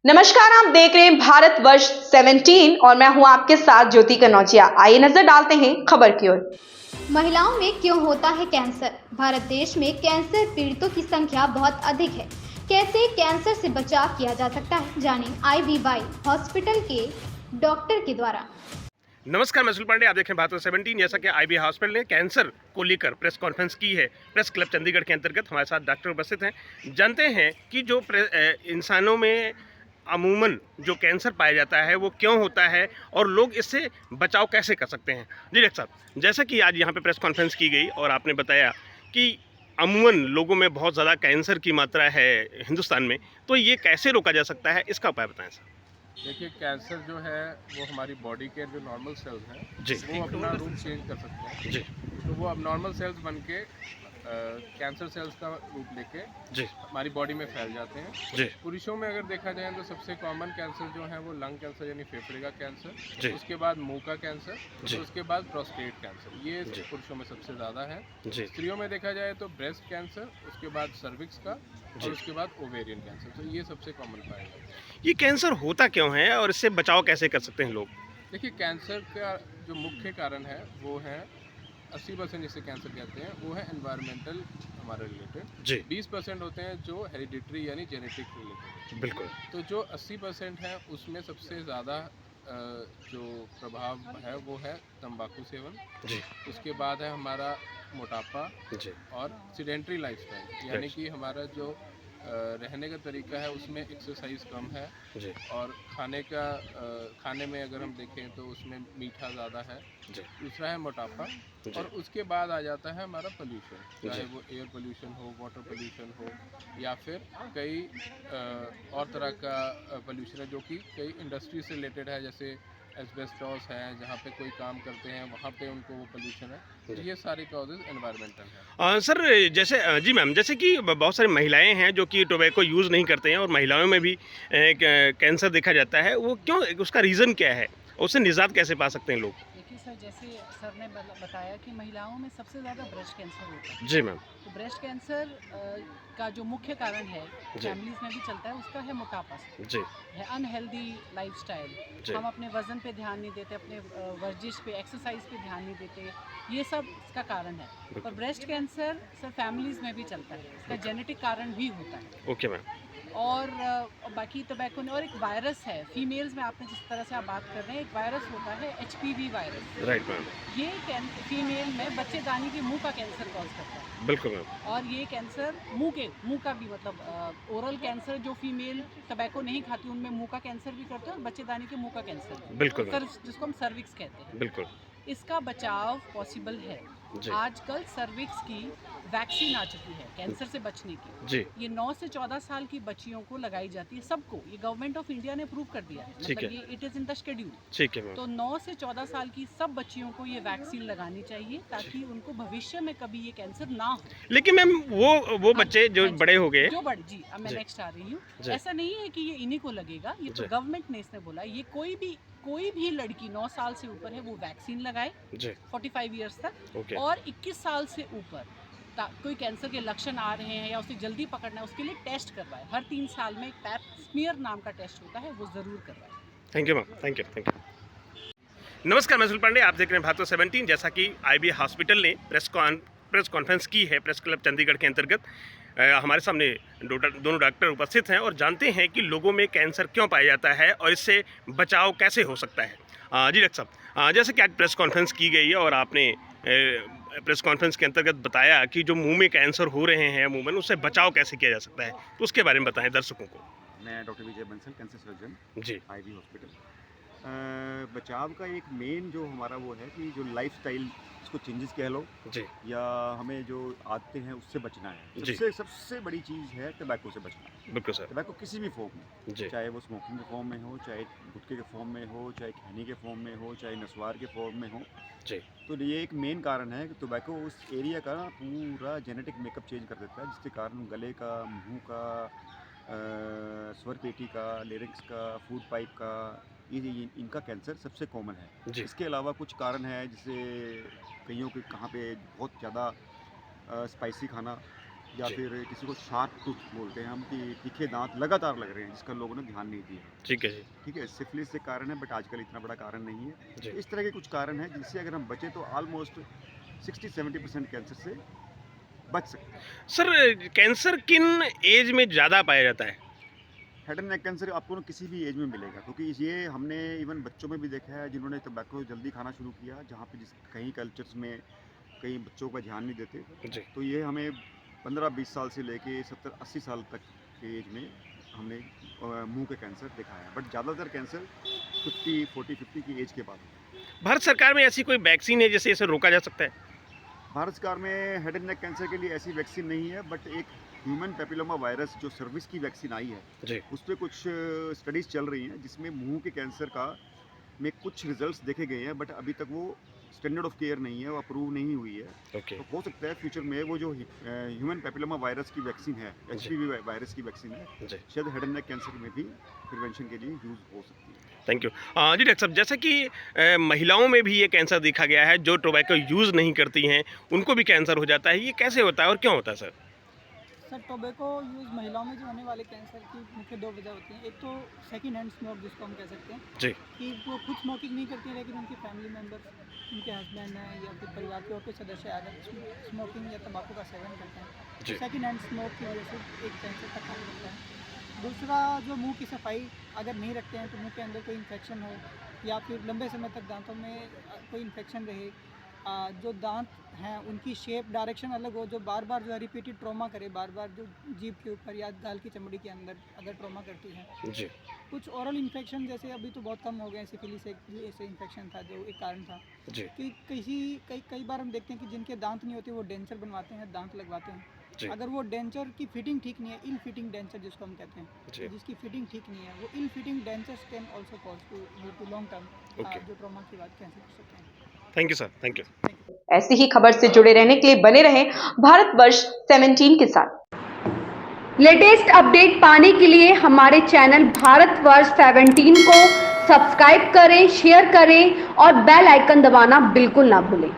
नमस्कार, आप देख रहे हैं भारत वर्ष 17 और मैं हूं आपके साथ ज्योति कनौजिया। आइए नजर डालते हैं खबर की ओर। महिलाओं में क्यों होता है कैंसर? भारत देश में कैंसर पीड़ितों की संख्या बहुत अधिक है। कैसे कैंसर से बचाव किया जा सकता है, जानें IVY हॉस्पिटल के डॉक्टर के द्वारा। नमस्कार, मैं सुनील पांडे, आप देख रहे हैं भारत 17। जैसा कि IVY हॉस्पिटल ने कैंसर को लेकर प्रेस कॉन्फ्रेंस की है। प्रेस क्लब चंडीगढ़ के अंतर्गत हमारे साथ डॉक्टर उपस्थित हैं। जानते हैं कि जो इंसानों में अमूमन जो कैंसर पाया जाता है वो क्यों होता है और लोग इससे बचाव कैसे कर सकते हैं। जी डॉक्टर साहब, जैसा कि आज यहाँ पे प्रेस कॉन्फ्रेंस की गई और आपने बताया कि अमूमन लोगों में बहुत ज़्यादा कैंसर की मात्रा है हिंदुस्तान में, तो ये कैसे रोका जा सकता है, इसका उपाय बताएं सर। देखिए, कैंसर जो है वो हमारी बॉडी के जो नॉर्मल सेल्स जी। हैं वो अपना रूप चेंज कर सकते हैं। जी। तो वो अब नॉर्मल सेल्स बन के कैंसर सेल्स का रूप लेके जी। हमारी बॉडी में फैल जाते हैं। जी। पुरुषों में अगर देखा जाए तो सबसे कॉमन कैंसर जो है वो लंग कैंसर यानी फेफड़े का जी। कैंसर, उसके बाद मुंह का कैंसर, जी। और उसके बाद प्रोस्टेट कैंसर। ये जी। पुरुषों में सबसे ज़्यादा है। जी। स्त्रियों में देखा जाए तो ब्रेस्ट कैंसर, उसके बाद सर्विक्स का, जी। और उसके बाद ओवेरियन कैंसर। तो ये सबसे कॉमन पाया जाता है। ये कैंसर होता क्यों है और इससे बचाव कैसे कर सकते हैं लोग? देखिए, कैंसर का जो मुख्य कारण है वो है 80% जिसे कैंसर कहते हैं वो है एनवायरमेंटल हमारे रिलेटेड। जी। 20% होते हैं जो हेरिडिटरी यानी जेनेटिक रिलेटेड। बिल्कुल। तो जो 80% है उसमें सबसे ज़्यादा जो प्रभाव है वो है तंबाकू सेवन। जी। उसके बाद है हमारा मोटापा जी। और सीडेंट्री लाइफस्टाइल, यानी कि हमारा जो रहने का तरीका है उसमें एक्सरसाइज कम है। जी। और खाने में अगर हम देखें तो उसमें मीठा ज़्यादा है। जी। दूसरा है मोटापा। जी। और उसके बाद आ जाता है हमारा पोल्यूशन, चाहे जी। वो एयर पोल्यूशन हो, वाटर पोल्यूशन हो, या फिर कई और तरह का पोल्यूशन है जो कि कई इंडस्ट्री से रिलेटेड है, जैसे एस्बेस्टॉस है, जहाँ पे कोई काम करते हैं वहाँ पे उनको वो पोल्यूशन है। तो ये सारे कॉजेज एनवायरमेंटल हैं। सर, जैसे जी मैम, जैसे कि बहुत सारी महिलाएं हैं जो कि टोबैको यूज़ नहीं करते हैं और महिलाओं में भी कैंसर देखा जाता है, वो क्यों, उसका रीज़न क्या है, उससे निजात कैसे पा सकते हैं लोग? देखिए सर, जैसे सर ने बताया कि महिलाओं में सबसे ज़्यादा ब्रेस्ट कैंसर होता है। जी मैम। तो ब्रेस्ट कैंसर का जो मुख्य कारण है, जी। फैमिलीज में भी चलता है, उसका है मोटापा से, जी। है अनहेल्दी लाइफस्टाइल। जी। हम अपने वजन पे ध्यान नहीं देते, अपने वर्जिश पे, एक्सरसाइज पे ध्यान नहीं देते, ये सब इसका कारण है। और ब्रेस्ट कैंसर सर फैमिलीज में भी चलता है, इसका जेनेटिक कारण भी होता है। Okay ma'am. और बाकी टोबैको ने, और एक वायरस है फीमेल्स में, आपने जिस तरह से आप बात कर रहे हैं, एक वायरस होता है HPV वायरस। Right ma'am. ये फीमेल में बच्चेदानी के मुंह का कैंसर कॉज करता है। बिल्कुल मैम। और ये कैंसर मुंह का भी, मतलब ओरल कैंसर जो फीमेल टोबैको नहीं खाती उनमें मुंह का कैंसर भी करते हैं, और बच्चेदानी के मुंह का कैंसर भी। बिल्कुल मैम। जिसको हम सर्विक्स कहते हैं। बिल्कुल। इसका बचाव पॉसिबल है। जी। आजकल सर्विक्स की वैक्सीन आ चुकी है कैंसर से बचने की। जी। ये 9 से 14 साल की बच्चियों को लगाई जाती है, सबको। ये गवर्नमेंट ऑफ इंडिया ने अप्रूव कर दिया है, ठीक मतलब है। ये it is in the schedule. ठीक है मैम। तो 9 से 14 साल की सब बच्चियों को ये वैक्सीन लगानी चाहिए, ताकि उनको भविष्य में कभी ये कैंसर ना हो। लेकिन मैम वो बच्चे जो बड़े हो गए, जो बड़े, जी अब मैं जी। नेक्स्ट आ रही हूँ। जी। ऐसा नहीं है कि ये इन्हीं को लगेगा, ये तो जी। गवर्नमेंट ने इसने बोला, ये कोई भी लड़की 9 साल से ऊपर है वो वैक्सीन लगाए जी। 45 ईयर्स तक। ओके। और 21 साल से ऊपर कोई कैंसर के लक्षण आ रहे हैं या उसे जल्दी पकड़ना है, उसके लिए टेस्ट करवाए। हर 3 साल में एक पैप स्मीयर नाम का टेस्ट होता है, वो ज़रूर करवाए। Thank you ma'am. Thank you. नमस्कार, मैं सुनील पांडे, आप देख रहे हैं भारत 17। जैसा कि IVY हॉस्पिटल ने प्रेस कॉन्फ्रेंस की है प्रेस क्लब चंडीगढ़ के अंतर्गत, हमारे सामने दोनों डॉक्टर उपस्थित हैं और जानते हैं कि लोगों में कैंसर क्यों पाया जाता है और इससे बचाव कैसे हो सकता है। जी डॉक्टर साहब, जैसे कि आज प्रेस कॉन्फ्रेंस की गई है और आपने प्रेस कॉन्फ्रेंस के अंतर्गत बताया कि जो मुंह में कैंसर हो रहे हैं अमूमन, उससे बचाव कैसे किया जा सकता है, तो उसके बारे में बताएं दर्शकों को। मैं डॉक्टर विजय बंसल, कैंसर सर्जन, जी। IVY hospital. बचाव का एक मेन जो हमारा वो है कि जो लाइफस्टाइल, इसको चेंजेस कह लो, जी। या हमें जो आदतें हैं उससे बचना है। जी। सबसे बड़ी चीज़ है टबैको से बचना। बिल्कुल सर। टबैको किसी भी फॉर्म में, जी। चाहे वो स्मोकिंग के फॉर्म में हो, चाहे गुटखे के फॉर्म में हो, चाहे खैनी के फॉर्म में हो, चाहे नस्वार के फॉर्म में हो। जी। तो ये एक मेन कारण है कि टोबैको उस एरिया का पूरा जेनेटिक मेकअप चेंज कर देता है, जिसके कारण गले का, मुंह का, स्वर पेटी का, लेरिक्स का, फूड पाइप का, ये इनका कैंसर सबसे कॉमन है। जी। इसके अलावा कुछ कारण है, जैसे कईयों के कहाँ पे बहुत ज़्यादा स्पाइसी खाना, या जी। फिर किसी को शार्प टूथ बोलते हैं हम, कि तीखे दांत लगातार लग रहे हैं जिसका लोगों ने ध्यान नहीं दिया। ठीक है जी। ठीक है, सिफिलिस से कारण है, बट आजकल इतना बड़ा कारण नहीं है। जी। इस तरह के कुछ कारण हैं जिनसे अगर हम बचें तो ऑलमोस्ट 60-70% कैंसर से बच सकते हैं। सर कैंसर किन एज में ज़्यादा पाया जाता है? हेड एंड नेक कैंसर आपको ना किसी भी एज में मिलेगा, क्योंकि ये हमने इवन बच्चों में भी देखा है जिन्होंने टबैको जल्दी खाना शुरू किया, जहाँ पे जिस कहीं कल्चर्स में कई बच्चों का ध्यान नहीं देते, जी। तो ये हमें 15-20 साल से लेके 70-80 साल तक के एज में हमने मुंह के कैंसर देखा है, बट ज़्यादातर कैंसर 40-50 की एज के बाद होता है। भारत सरकार में ऐसी कोई वैक्सीन है जिससे इसे रोका जा सकता है? भारत सरकार में हेड एंड नेक कैंसर के लिए ऐसी वैक्सीन नहीं है, बट एक ह्यूमन पेपिलोमा वायरस जो सर्विस की वैक्सीन आई है, जी। उस पर कुछ स्टडीज़ चल रही हैं जिसमें मुंह के कैंसर का में कुछ रिजल्ट्स देखे गए हैं, बट अभी तक वो स्टैंडर्ड ऑफ केयर नहीं है, वो अप्रूव नहीं हुई है। ओके। तो हो सकता है फ्यूचर में वो जो ह्यूमन पेपिलोमा वायरस की वैक्सीन है, HPV वायरस की वैक्सीन है, जी। शायद हेड एंड नेक कैंसर में भी प्रिवेंशन के लिए यूज़ हो सकती है। Thank you. जी डॉक्टर साहब, जैसा कि महिलाओं में भी ये कैंसर देखा गया है, जो टोबैको यूज़ नहीं करती हैं उनको भी कैंसर हो जाता है, ये कैसे होता है और क्यों होता है सर? सर टोबैको यूज़ महिलाओं में जो होने वाले कैंसर की मुख्य 2 वजह होती हैं। एक तो सेकंड हैंड स्मोक जिसको हम कह सकते हैं, जी। कि वो खुद स्मोकिंग नहीं करती हैं, लेकिन उनके फैमिली मेम्बर्स, उनके हस्बैंड हैं या फिर परिवार के और कोई सदस्य अगर स्मोकिंग या तंबाकू का सेवन करते हैं, जी। तो सेकंड हैंड स्मोक की वजह से एक कैंसर का कारण होता है। दूसरा, जो मुंह की सफाई अगर नहीं रखते हैं तो मुंह के अंदर कोई इन्फेक्शन हो या फिर लंबे समय तक दांतों में कोई इन्फेक्शन रहे, जो दांत हैं उनकी शेप डायरेक्शन अलग हो, जो बार बार जो है रिपीटेड ट्रॉमा करे, बार बार जो जीभ के ऊपर या गाल की चमड़ी के अंदर अगर ट्रॉमा करती है। जी। कुछ ओरल इन्फेक्शन जैसे अभी तो बहुत कम हो गए हैं, सिफिलिस एक ऐसे इन्फेक्शन था जो एक कारण था, जी। कि कई बार हम देखते हैं कि जिनके दांत नहीं होते वो डेंचर बनवाते हैं, दांत लगवाते हैं। जी। अगर वो डेंचर की फिटिंग ठीक नहीं है, इल फिटिंग डेंचर जिसको हम कहते हैं, जी। जिसकी फिटिंग ठीक नहीं है, वो ill fitting dentures can also cause to long term okay. जो ट्रॉमा की बात कैंसर कर सकते हैं। Thank you sir, thank you. ऐसी ही खबर से जुड़े रहने के लिए बने रहें भारतवर्ष 17 के साथ। लेटेस्ट अपडेट पाने के लिए हमारे चैनल भारतवर्ष 17 को सब्सक्राइब करें, शेयर करें और बेल आइकन दबाना बिल्कुल ना भूलें।